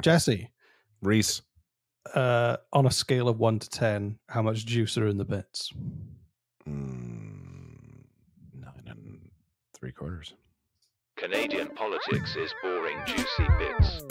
Jesse. Reese. On a scale of 1 to 10, how much juice are in the bits? 9 3/4. Canadian politics is boring, juicy bits.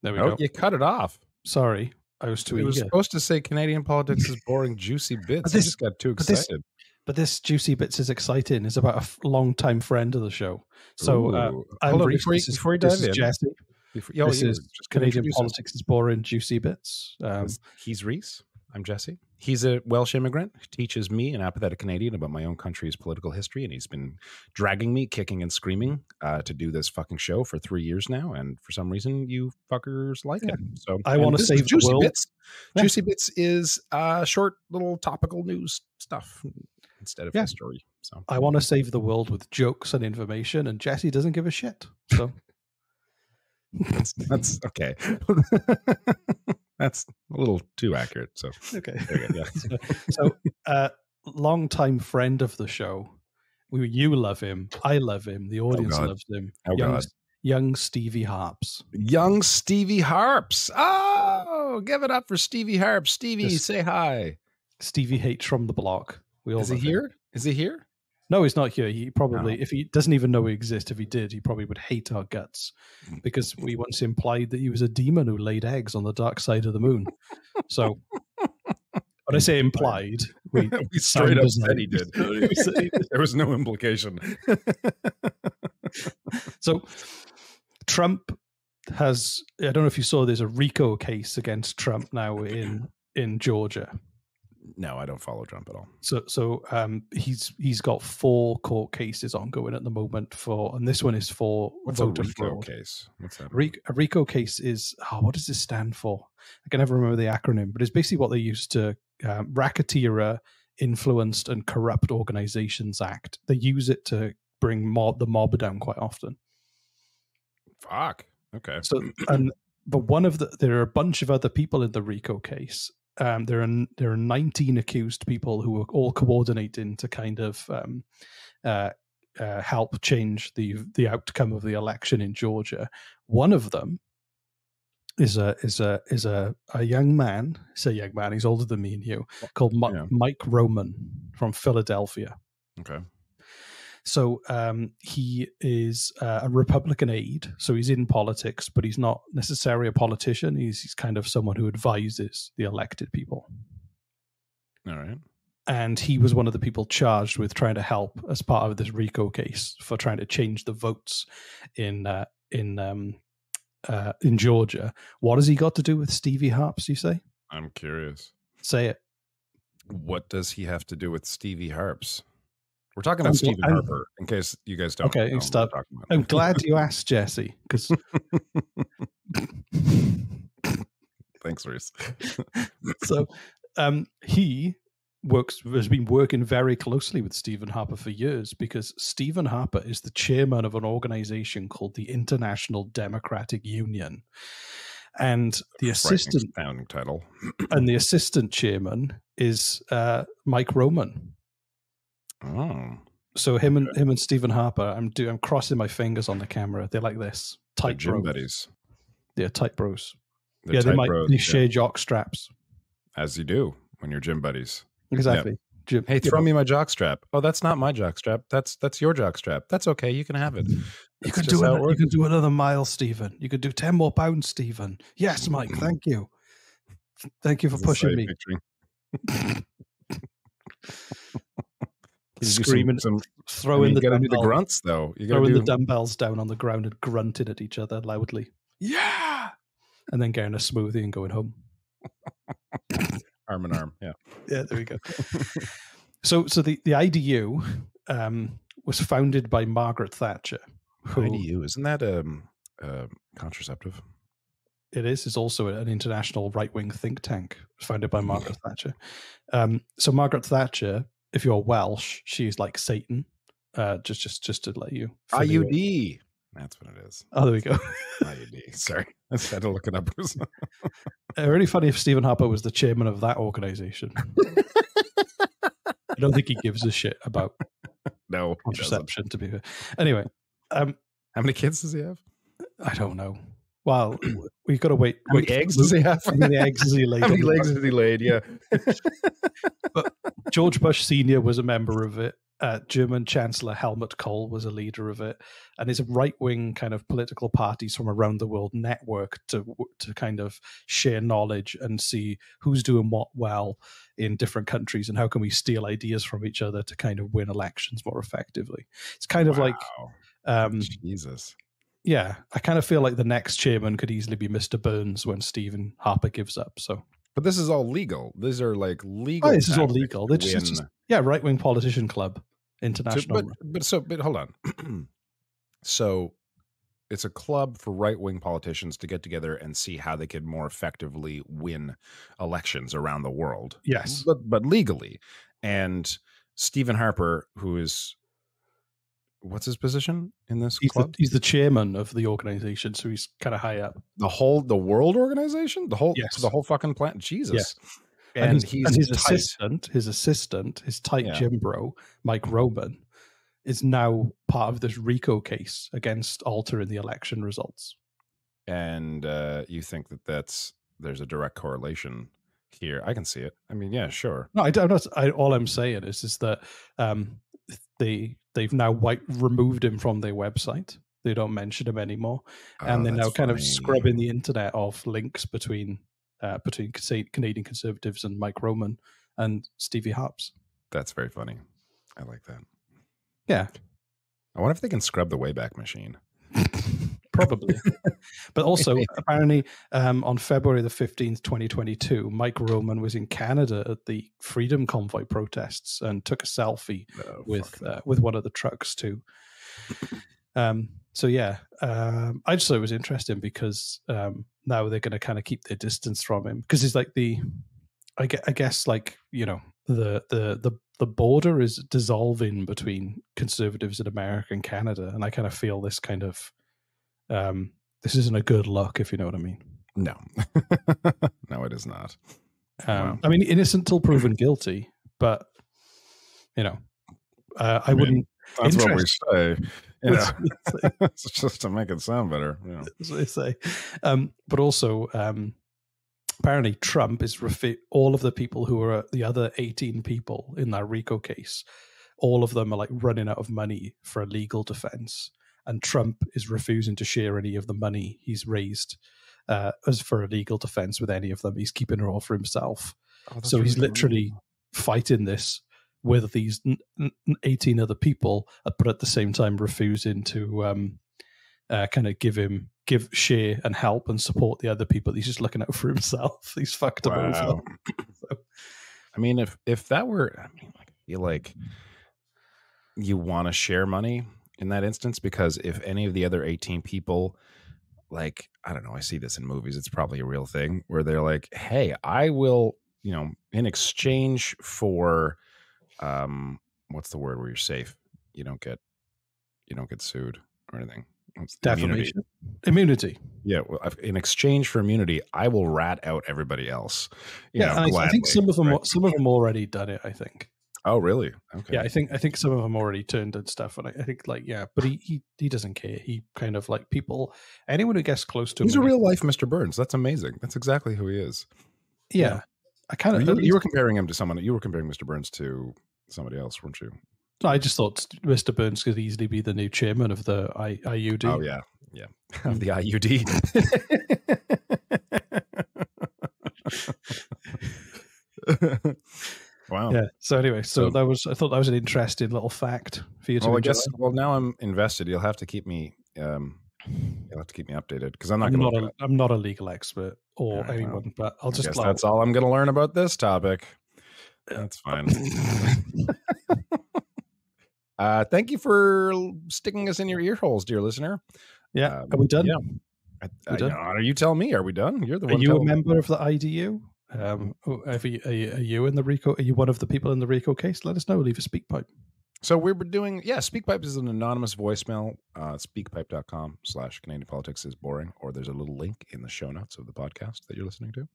There we go. You cut it off. Sorry, I was too eager. It was supposed to say Canadian politics is boring, juicy bits. I just got too excited. But this Juicy Bits is exciting. It's about a long-time friend of the show. So I'm Reese. Before you dive in, Jesse. This is Canadian politics is boring, Juicy Bits. He's Reese. I'm Jesse. He's a Welsh immigrant who teaches me, an apathetic Canadian, about my own country's political history, and he's been dragging me, kicking and screaming, to do this fucking show for 3 years now, and for some reason, you fuckers like it. So I want to save Juicy the world. Bits. Yeah. Juicy Bits is short, little topical news stuff instead of history. So I want to save the world with jokes and information, and Jesse doesn't give a shit. So that's okay. That's a little too accurate. So okay. Yeah. So long-time friend of the show. You love him. I love him. The audience loves him. Young Stevie Harps. Young Stevie Harps. Oh, give it up for Stevie Harps. Stevie, say hi. Stevie hates from the block. Is he here? Is he here? No, he's not here. He probably, if he doesn't even know we exist, if he did, he probably would hate our guts because we once implied that he was a demon who laid eggs on the dark side of the moon. So, when I say implied, we straight up said he did. There was no implication. So, Trump has, I don't know if you saw, there's a RICO case against Trump now in Georgia. No, I don't follow Trump at all. So he's got 4 court cases ongoing at the moment and this one is for voter fraud. Case? What's that? A RICO case is what does this stand for? I can never remember the acronym, but it's basically what they used to Racketeer, Influenced and Corrupt Organizations Act. They use it to bring the mob down quite often. Fuck. Okay. So but there are a bunch of other people in the RICO case. There are 19 accused people who are all coordinating to kind of help change the outcome of the election in Georgia. One of them is a young man. It's a young man. He's older than me and you. Called Mike Roman from Philadelphia. Okay. So he is a Republican aide, so he's in politics, but he's not necessarily a politician. He's kind of someone who advises the elected people. All right. And he was one of the people charged with trying to help as part of this RICO case for trying to change the votes in Georgia. What has he got to do with Stevie Harps, you say? I'm curious. Say it. What does he have to do with Stevie Harps? We're talking about Stephen Harper, in case you guys don't know. Stop. I'm glad you asked, Jesse, because... Thanks, Reese. So he has been working very closely with Stephen Harper for years because Stephen Harper is the chairman of an organization called the International Democratic Union. And the assistant sounding title. And the assistant chairman is Mike Roman. Oh, so him and Stephen Harper, I'm crossing my fingers on the camera. They're like this, tight gym bros. Buddies. Yeah, tight bros. They're tight bros, they share jock straps, as you do when you're gym buddies. Exactly. Yep. Hey, throw me my jock strap. Oh, that's not my jock strap. That's your jock strap. That's okay. You can have it. You can do another mile, Stephen. You could do 10 more pounds, Stephen. Yes, Mike. Thank you. Thank you for pushing me. Screaming, throwing the grunts though. The dumbbells down on the ground and grunting at each other loudly. Yeah, and then getting a smoothie and going home. Arm in arm. Yeah. Yeah. There we go. So the IDU was founded by Margaret Thatcher. IDU, isn't that a contraceptive? It is. It's also an international right-wing think tank founded by Margaret Thatcher. So Margaret Thatcher, if you're Welsh, she's like Satan. Just to let you. IUD. That's what it is. Oh, there we go. IUD. Sorry, I just had to look it up. Really funny if Stephen Harper was the chairman of that organization. I don't think he gives a shit about No, he doesn't. contraception, to be fair. Anyway, How many kids does he have? I don't know. Well, we've got to wait. How many eggs does he have? How many eggs has he laid? How many on the legs has he laid? Yeah. But George Bush Sr. was a member of it. German Chancellor Helmut Kohl was a leader of it, and it's a right-wing kind of political parties from around the world network to kind of share knowledge and see who's doing what well in different countries and how can we steal ideas from each other to kind of win elections more effectively. It's kind of like, Jesus. Yeah, I kind of feel like the next chairman could easily be Mr. Burns when Stephen Harper gives up. So. But this is all legal. These are like legal. This is all legal. It's just right-wing politician club, international. But hold on. So it's a club for right-wing politicians to get together and see how they could more effectively win elections around the world. Yes, but legally. And Stephen Harper, who is, what's his position in this club? He's the chairman of the organization, so he's kind of high up. The world organization, the whole fucking planet. Jesus. Yeah. And his assistant, his tight gym bro, Mike Roman, is now part of this RICO case against altering the election results. And you think there's a direct correlation here? I can see it. I mean, yeah, sure. No, I'm not. All I'm saying is that they've now removed him from their website. They don't mention him anymore, and they're now kind of scrubbing the internet off links between Canadian Conservatives and Mike Roman and Stevie Harps. That's very funny. I like that. Yeah. I wonder if they can scrub the Wayback Machine. Probably. But also, apparently, on February the 15th, 2022, Mike Roman was in Canada at the Freedom Convoy protests and took a selfie with one of the trucks too. So yeah, I just thought it was interesting because now they're going to kind of keep their distance from him because he's like I guess like, you know, the border is dissolving between conservatives in America and Canada, and I kind of feel this kind of this isn't a good look, if you know what I mean. No, no, it is not. I mean, innocent till proven guilty, but you know, I wouldn't. That's what we say. You know, it's just to make it sound better. You know. That's what they say. But also, apparently, Trump is all of the people who are the other 18 people in that RICO case. All of them are like running out of money for a legal defense, and Trump is refusing to share any of the money he's raised as for a legal defense with any of them. He's keeping it all for himself. So he's literally fighting this with these 18 other people, but at the same time refusing to kind of share and help and support the other people. He's just looking out for himself. He's fucked them over. So. I mean, if that were, I mean, I feel like you want to share money in that instance, because if any of the other 18 people, like, I don't know, I see this in movies, it's probably a real thing where they're like, hey, I will, you know, in exchange for, what's the word where you're safe? You don't get sued or anything. Defamation. Immunity. Yeah. Well, in exchange for immunity, I will rat out everybody else. I think some of them already done it. I think. Oh, really? Okay. Yeah, I think some of them already turned and stuff, and I think like but he doesn't care. He kind of like anyone who gets close to him. He's a real life Mr. Burns. That's amazing. That's exactly who he is. Yeah. I kind of you were comparing him to someone. You were comparing Mr. Burns to somebody else, weren't you? No, I just thought Mr. Burns could easily be the new chairman of the IUD. Oh yeah, of the IUD. Wow. Yeah. So anyway, I thought that was an interesting little fact for you to. Well, I guess. Well, now I'm invested. You'll have to keep me. You'll have to keep me updated because I'm not a legal expert or anyone, but I'll just. That's all I'm going to learn about this topic. That's fine. Thank you for sticking us in your ear holes, dear listener. Yeah. Are we done? Yeah. You tell me. Are we done? You're the one. Are you a member of the IDU? Are you in the RICO? Are you one of the people in the RICO case? Let us know. Leave a speak pipe. So we're doing, SpeakPipe is an anonymous voicemail. Speakpipe.com/Canadian politics is boring, or there's a little link in the show notes of the podcast that you're listening to.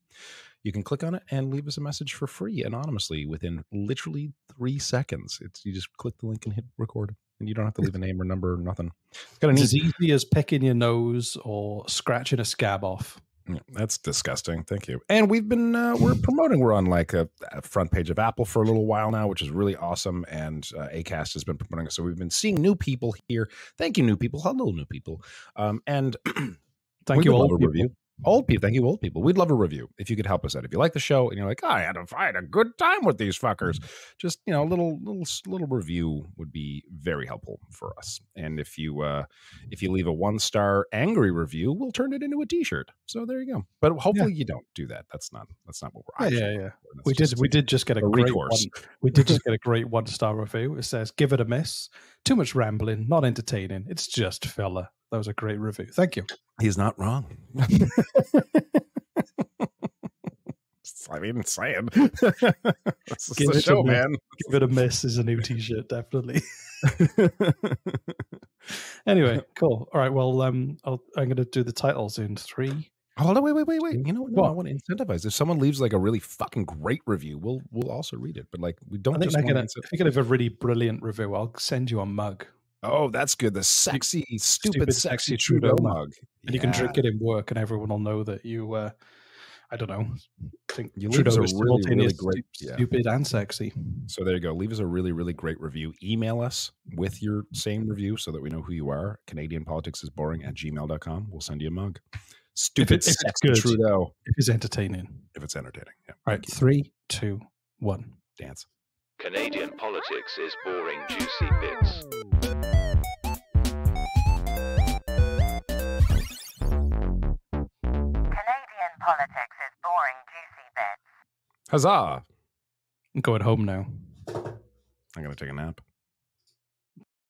You can click on it and leave us a message for free anonymously within literally 3 seconds. You just click the link and hit record, and you don't have to leave a name or number or nothing. It's as easy as picking your nose or scratching a scab off. Yeah, that's disgusting. Thank you. And we've been we're promoting. We're on like a front page of Apple for a little while now, which is really awesome. And Acast has been promoting us, so we've been seeing new people here. Thank you, new people. Hello, new people. And thank you, old people. Review. Old people, thank you, old people. We'd love a review if you could help us out. If you like the show and you're like, I had a good time with these fuckers, just a little review would be very helpful for us. And if you leave a 1-star angry review, we'll turn it into a T-shirt. So there you go. But hopefully you don't do that. That's not what we're actually. Yeah. We did just get a great one. We did just get a great 1-star review. It says, "Give it a miss. Too much rambling, not entertaining. It's just filler." That was a great review. Thank you. He's not wrong. I mean, saying. This is the show, man. Give it a miss is a new T-shirt, definitely. Anyway, cool. All right. Well, I'm going to do the titles in 3. Hold on, wait. You know what? No, I want to incentivize. If someone leaves like a really fucking great review, we'll also read it. But like, we don't. If you have a really brilliant review, I'll send you a mug. Oh, that's good. The sexy, stupid, sexy Trudeau mug. And you can drink it in work, and everyone will know that you, I don't know, think you Trudeau is really great, stupid and sexy. So there you go. Leave us a really, really great review. Email us with your same review so that we know who you are. CanadianPoliticsIsBoring@gmail.com. We'll send you a mug. Stupid, sexy Trudeau. If it's entertaining. If it's entertaining. Yeah. All right, 3, 2, 1. Dance. Canadian politics is boring, juicy bits. Canadian politics is boring, juicy bits. Huzzah! I'm going home now. I'm going to take a nap.